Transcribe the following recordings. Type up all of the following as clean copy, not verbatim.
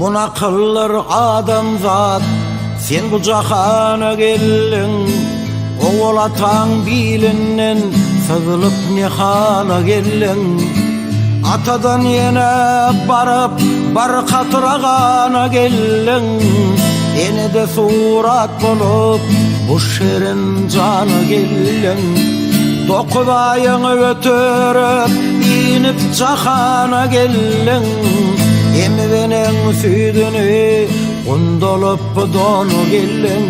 Buna kılır adam zat, sen bu cahana geldin. Oğul atan bilinden sığılıp nihana geldin. Atadan yine barıp bar katıragana geldin. Ene de surat bulup bu şerin canı geldin. Dokudayını götürüp inip cahana geldin. Emvenin süydünü kundolup donu geldin.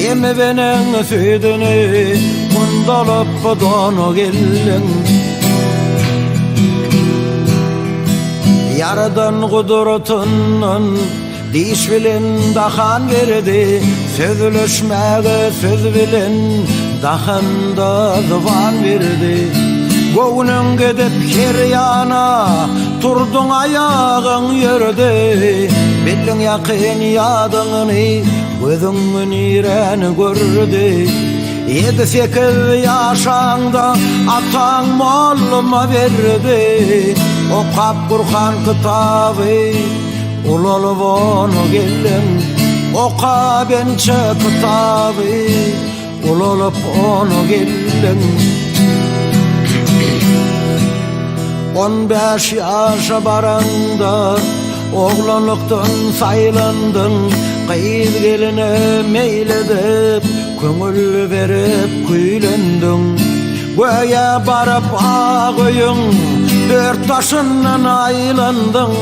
Emvenin süydünü kundolup donu geldin. Yaradan kudretunun diş bilen dahan verdi. Sözleşmege söz bilen dahanda zıvan verdi. Göğünün gidip her yana turdun ayağın yerde. Bildin yakın yadığını gözünün ireni gördü. 7-8 yaşanda atan molluma verdi. Okap Kur'an kitabı ululup onu geldin. Oka bençe kitabı ululup onu geldin. 15 yaşa baranda oğlanlıktan saylandın. Kıyız geline meyledip köngül verip küylendin. Göğe barıp ağıyın 4 taşından aylandın.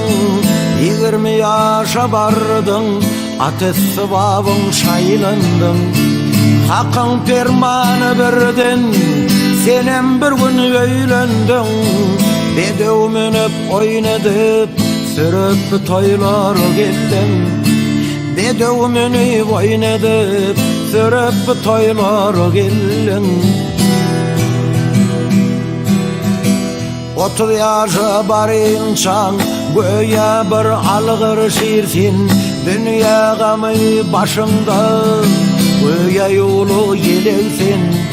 20 yaşa bardın ateş sıvabın şaylandın. Hakkın permanı birdin senem bir gün öylendin. Bedev minip oynadıp sürüp toylara geldin. Bedev minip oynadıp sürüp toylara geldin. 30 yaşa barınçan göğe bir algır şirsin. Dünya gamı başında göğe yolu gelirsin.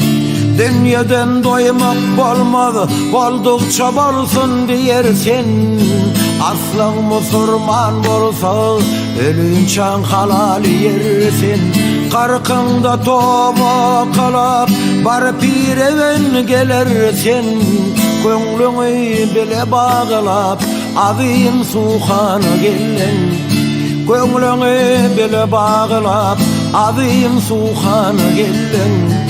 Dünyadan doymak bolmadı, boldukça bolsun diyersin. Aslan musurman bolsa ölünçan halal yersin. Karkında toba kalıp bar pireven gelersin. Gönlünü bile bağlap azim suhana gelin. Gönlünü bile bağlap azim suhana gelin.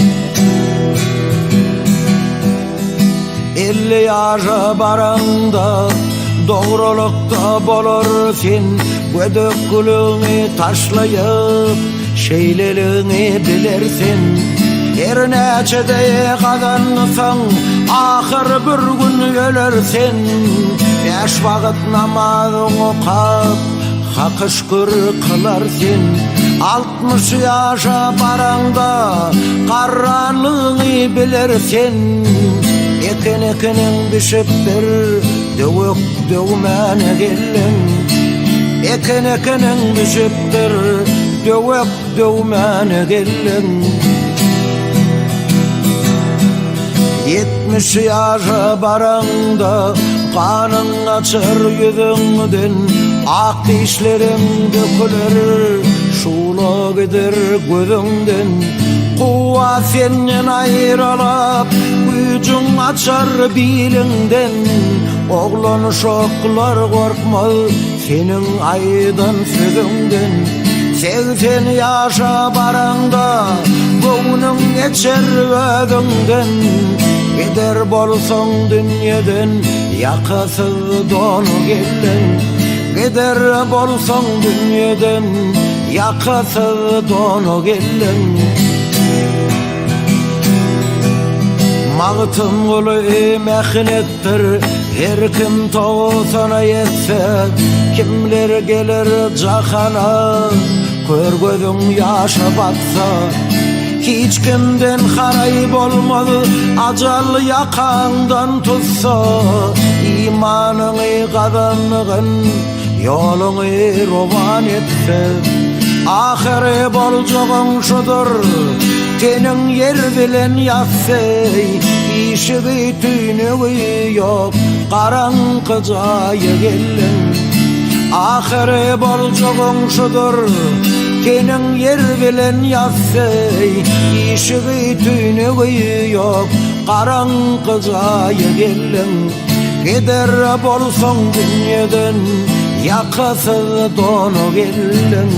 50 yaşa baranda doğrulukta bolursun. Gödük gülünü taşlayıp şeylelini bilirsin. Her neçede kazansan ahir bir gün ölürsin. 5 vakit namazını okap hak şükür kılarsın. 60 yaşa baranda karanlığını bilirsin. Ekin düşüptür dövük dövmene gelin. Ekin düşüptür dövük dövmene gelin. 70 yaşa baranda kanın açır yüzünden. Ak dişlerin dökülür şula gider gözünden. Kuva senden ayrılıp gücün açar bilinden. Oğlan şoklar korkmaz senin aydan sözünden. 80 yaşa baranda gönlün geçer gözünden. Gider bolsan dünyadan yakasız donu geldin. Gider bolsan dünyadan yakasız donu geldin. Mağıtın kulu mehnettir, her kim toğusuna yetse. Kimler gelir cahana, kör gözün yaşa batsa. Hiç kimden harayip olmadı, acal yakandan tutsa. İmanını kazanığın yolunu rovan etse. Ahire bolcağın şudur, tenin yer bilen yatsey. İşi bütünü yok, karankıcaya gelin. Ahire boljoğun şudur, tenin yer bilen yassey. İşigi tüynügi yok, karanqıca gelin. Gider bolsoň dünýeden, yakasız donu gelin.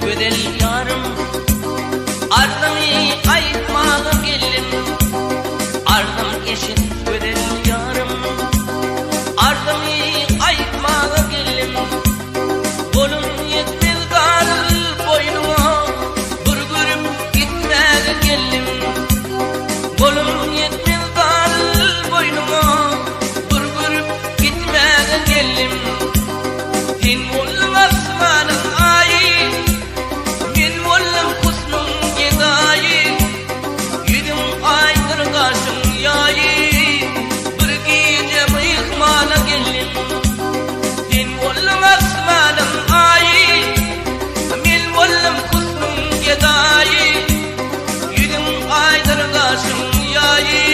Güzel yarım, ardımı aytmalı geldim. Ardım yeşil güzel yarım, ardımı aytmalı geldim. Kolum yetmez darıl boynuma, burgurup gitmeli geldim. Kolum yetmez darıl boynuma, burgurup gitmeli geldim. Din olmaz manın ayı, yayı, yüzüm aydır karşım yayı.